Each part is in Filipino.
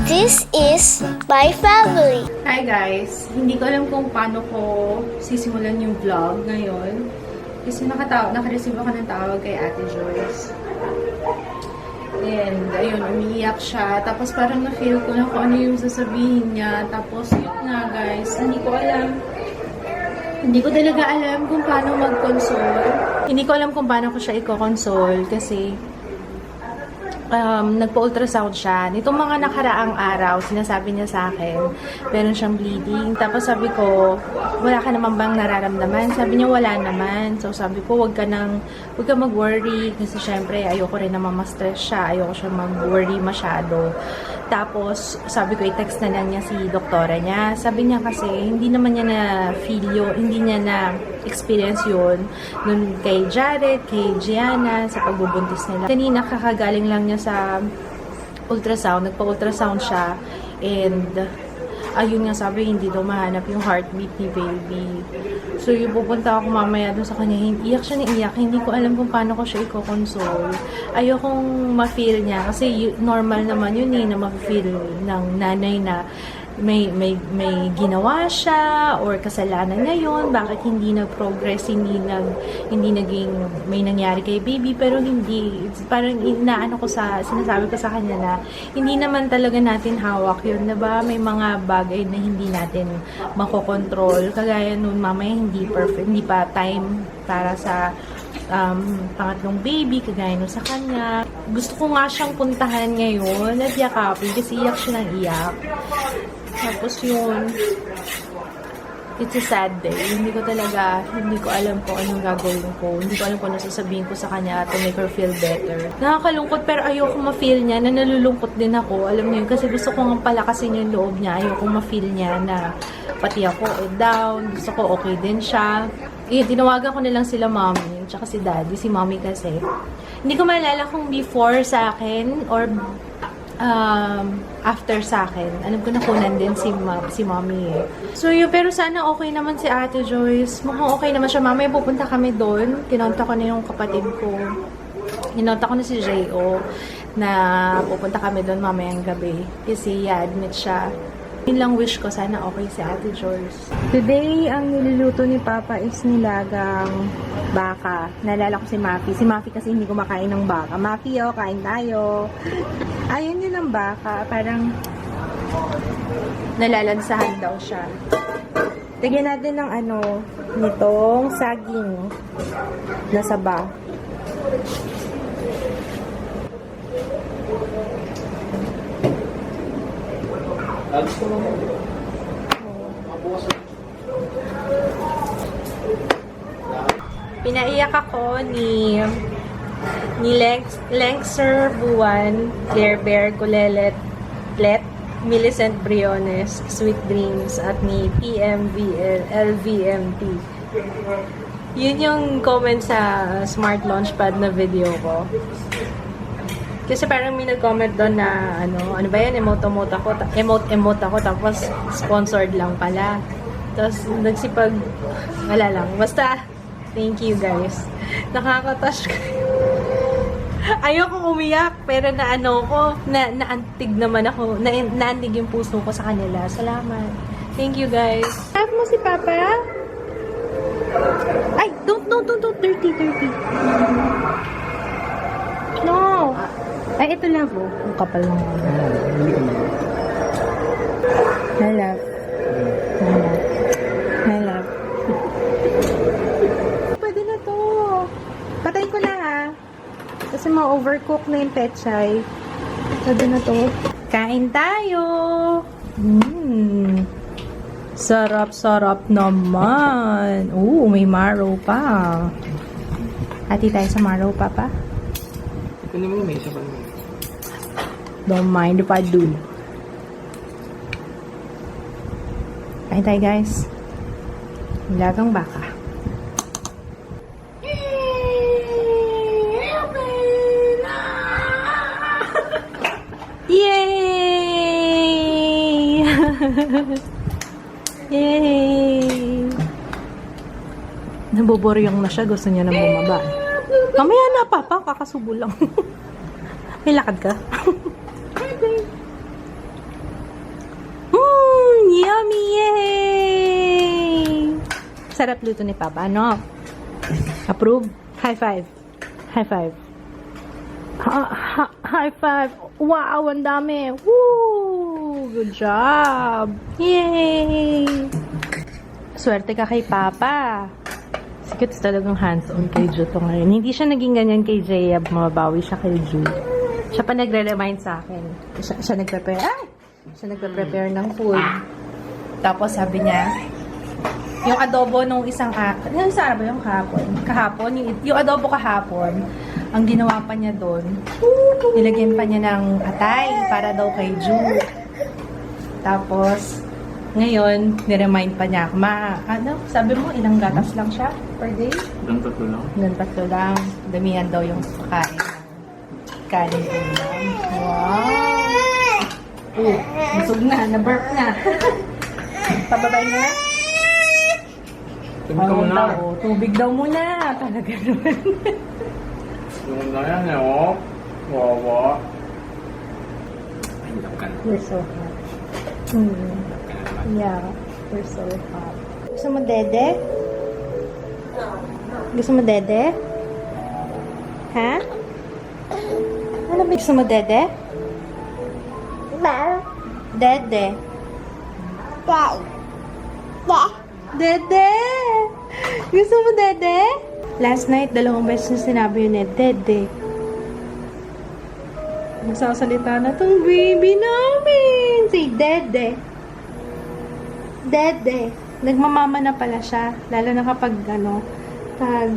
This is my family. Hi guys! Hindi ko alam kung paano ko sisimulan yung vlog ngayon. Kasi naka-receive ako ng tawag kay Ate Joyce. And ayun, umiiyak siya. Tapos parang na-feel ko na kung ano yung sasabihin niya. Tapos yun nga guys, hindi ko alam. Hindi ko talaga alam kung paano mag-console. Hindi ko alam kung paano ko siya i-console kasi nagpa-ultrasound siya. Nitong mga nakaraang araw, sinasabi niya sa akin, meron siyang bleeding. Tapos sabi ko, wala ka naman bang nararamdaman? Sabi niya, wala naman. So sabi ko, wag ka mag-worry. Kasi syempre, ayoko rin naman ma-stress siya. Ayoko siya mag-worry masyado. Tapos, sabi ko, i-text na lang niya si doktora niya. Sabi niya kasi, hindi naman niya na-feel yun, hindi niya na-experience yun nun kay Jared, kay Gianna, sa pagbubuntis nila. Kanina, kakagaling lang niya sa ultrasound, nagpa-ultrasound siya, and ayun nga sabi, hindi daw mahanap yung heartbeat ni baby. So, yung pupunta ako mamaya dun sa kanya, iyak siya ng iyak, hindi ko alam kung paano ko siya i-console. Ayokong ma-feel niya, kasi normal naman yun na ma-feel ng nanay na may ginawa siya or kasalanan niya yun, bakit hindi nag-progress, hindi naging may nangyari kay baby, pero hindi, parang sinasabi ko sa kanya na hindi naman talaga natin hawak yun, diba? May mga bagay na hindi natin makokontrol, kagaya nun mamaya hindi perfect, hindi pa time para sa pangatlong baby, kagaya nun sa kanya. Gusto ko nga siyang puntahan ngayon at yakapin kasi iyak siya ng iyak. Tapos yun, it's a sad day. Hindi ko alam kung anong gagawin ko. Hindi ko alam kung ano sasabihin ko sa kanya to make her feel better. Nakakalungkot pero ayoko ma-feel niya na nalulungkot din ako. Alam niyo yun, kasi gusto ko nga palakasin yung loob niya. Ayoko ma-feel niya na pati ako down. Gusto ko okay din siya. Tinawagan ko na lang sila mommy, tsaka si daddy, si mommy kasi. Hindi ko maalala kung before sa akin or after sa akin. Alam ko nakunan din si mommy eh. So yun, pero sana okay naman si Ate Joyce. Mukhang okay naman siya. Mamaya pupunta kami doon. Kinonta ko na yung kapatid ko. Kinonta ko na si J.O. na pupunta kami doon mamayang gabi. Kasi i-admit siya. Yun lang wish ko, sana okay si Ate Joyce. Today, ang niluluto ni Papa is nilagang baka. Naalala ko si Mafi. Si Mafi kasi hindi kumakain ng baka. Mafi, kain tayo. Ayun yun ang baka. Parang nalalansahan daw siya. Lagyan natin ng nitong saging na saba. Pinaiyak ako ni Lengser Buwan, Claire Bear Gulelet, Millicent Briones, Sweet Dreams, at ni LVMT. Yun yung comment sa Smart Launchpad na video ko. Kasi parang may nag-comment doon na, ano ba yan, emote ako, tapos sponsored lang pala. Tapos, wala lang. Basta, thank you guys. Nakaka-touch ko. Ayoko umiyak, pero naantig naman ako, naantig yung puso ko sa kanila. Salamat. Thank you guys. Love mo si Papa? Ay, don't, dirty. No. Ay, ito love, oh. Ang kapal mo. I love. Pwede na to. Patay ko na, ha. Kasi ma-overcook na yung pechay. Pwede na to. Kain tayo. Sarap naman. May marrow pa. Hati tayo sa marrow, Papa. Ano mo, may isa pa naman. Don't mind if I do. Kain tayo, guys. Nilagang baka. Yay! Yay! Naboboryong na siya. Gusto niya na bumaba. Mamaya na, Papa. Kakasubo lang. May lakad ka? Sarap luto ni Papa, ano? Approve? High five. High five. High five. Wow, ang dami. Woo! Good job. Yay! Swerte ka kay Papa. Sikit talagang hands-on kay Ju to ngayon. Hindi siya naging ganyan kay Jayab. Mababawi siya kay Ju. Siya pa nagre-remind sa akin. Siya nagprepare. Ay! Siya nagprepare ng food. Tapos sabi niya, yung adobo nung isang yung isa ba yung kahapon, yung adobo kahapon, ang ginawa pa niya doon, nilagyan pa niya ng atay para daw kay Ju. Tapos, ngayon, niremind pa niya, sabi mo, ilang gatas lang siya per day? Hanggang 3 lang. Hanggang 3 lang. Damihan daw yung kanin ulam. Wow! Busog na, na-burp na. Pababay na? Tubig ka muna. Tubig daw muna. Talaga naman. Yung na yan eh, oh. Wawa. Ay, hilap ka na. We're so hot. Hilap ka na naman. Yeah, we're so hot. Gusto mo dede? Gusto mo dede? Ha? Ano ba gusto mo dede? Dede. Dede! Gusto mo dede? Last night, 2 beses na sinabi yun eh, dede. Magsasalita na tong baby namin. Say, dede. Dede. Nagmamama na pala siya. Lalo na kapag, pag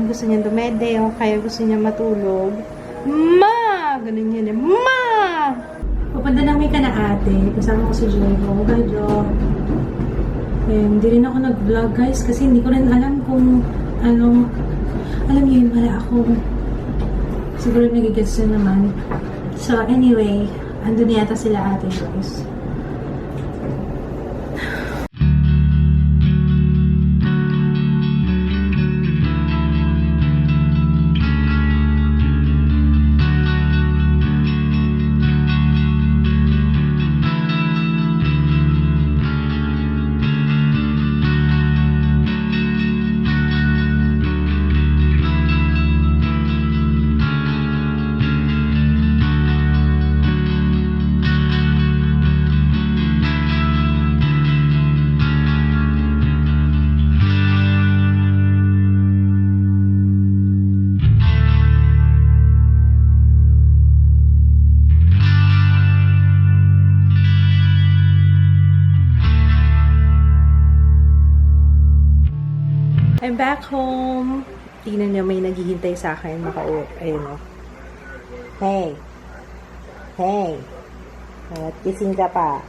gusto niya dumede o kaya gusto niya matulog. Ma! Ganun yun eh. Ma! Papunta namin ka na ate. Kasama ko si Diego. Hi, Jo. Hindi rin ako nag-vlog, guys, kasi hindi ko rin alam kung alam niyo yun, wala ako. Siguro nagigets na naman. So, anyway, andun yata sila ate, guys. I'm back home. Tingnan niyo, may naghihintay sa akin makauwi. Ayun o. Hey. Hey. At kising ka pa.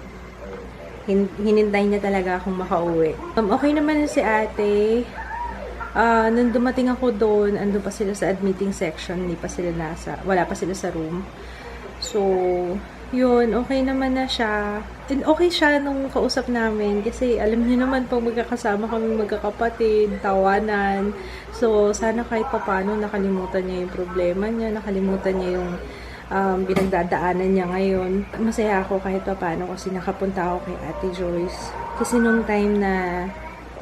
Hinintay niya talaga akong makauwi. Okay naman si ate. Nung dumating ako doon, andun pa sila sa admitting section. Wala pa sila sa room. So, yun, okay naman na siya. And okay siya nung kausap namin kasi alam niyo naman pag magkakasama kami magkakapatid, tawanan. So, sana kahit papano nakalimutan niya yung problema niya, nakalimutan niya yung pinagdadaanan niya ngayon. Masaya ako kahit papano kasi nakapunta ako kay Ate Joyce. Kasi nung time na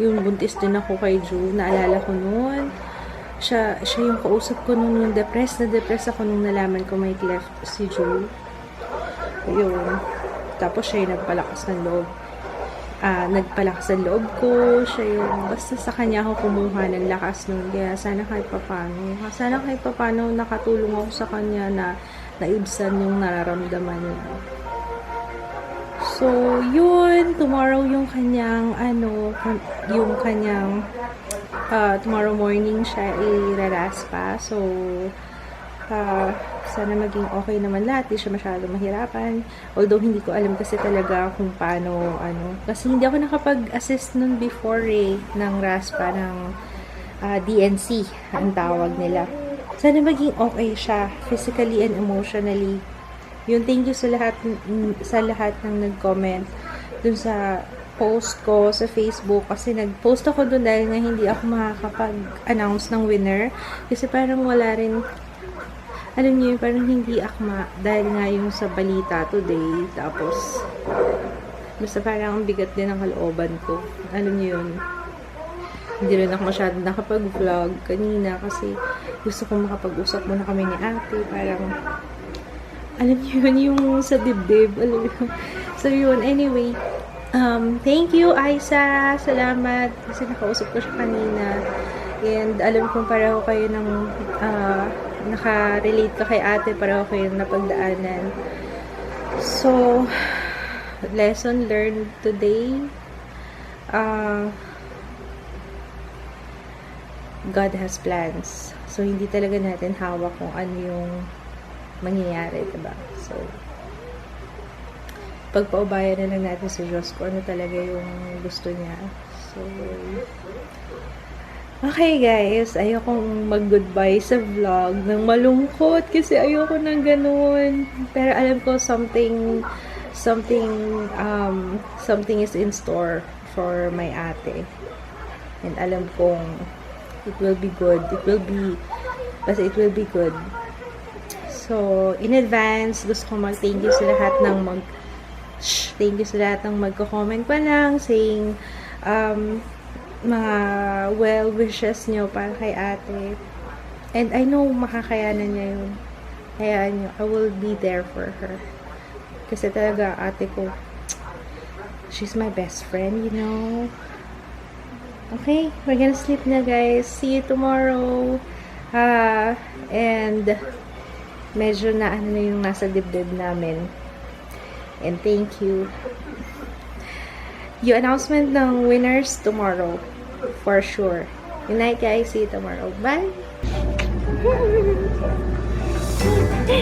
yung buntis din ako kay Ju, naalala ko noon, siya yung kausap ko nung depressed ako nung nalaman ko may cleft si Ju. Yun. Tapos siya yung nagpalakas ng loob. Nagpalakas ng loob ko. Siya yung, basta sa kanya ako kumuha ng lakas nun. Kaya sana kahit papano nakatulong ako sa kanya na naibsan yung nararamdaman niya. So, yun. Tomorrow yung kanyang, tomorrow morning siya iraraspa. So, sana maging okay naman lahat, di siya masyado mahirapan. Although hindi ko alam kasi talaga kung paano, kasi hindi ako nakapag-assist nun before ng RASPA ng DNC, ang tawag nila. Sana maging okay siya, physically and emotionally. Yun, thank you sa lahat ng nag-comment dun sa post ko sa Facebook, kasi nag-post ako dun dahil nga hindi ako makakapag-announce ng winner, kasi parang wala rin, alam niyo, parang hindi akma dahil nga yung sa balita today, tapos basta parang ang bigat din ng kalooban ko, alam niyo yun. Hindi rin ako masyadong nakapag-vlog kanina kasi gusto kong makapag-usap muna kami ni ate. Parang, alam niyo yun, yung sa dibdib. Alam niyo. So yun, anyway. Thank you, Aisa. Salamat. Kasi nakausap ko siya kanina. And alam kong pareho kayo ng naka-relate ka kay ate. Pareho kayo napagdaanan. So, lesson learned today. God has plans. So, hindi talaga natin hawak kung ano yung mangyayari, diba? So, pagpaubayan na lang natin sa Diyos kung ano talaga yung gusto niya. So, okay guys, ayokong mag-goodbye sa vlog ng malungkot kasi ayoko ng ganun. Pero alam ko something is in store for my ate. And alam kong it will be good. It will be good. So, in advance, gusto ko mag-thank you sa lahat ng magko-comment pa lang saying mga well wishes nyo para kay ate. And I know makakayanan niya yun. Hayaan nyo, I will be there for her. Kasi talaga ate ko, she's my best friend, you know. Okay, we're gonna sleep na guys. See you tomorrow. And medyo na ano na yung nasa dibdib namin. And thank you. Yung announcement ng winners tomorrow. For sure. Good night guys. See you tomorrow. Bye!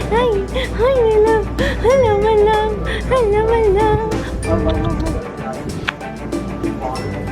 Hi! Hi, my love! Hello, my love! Hello, my love!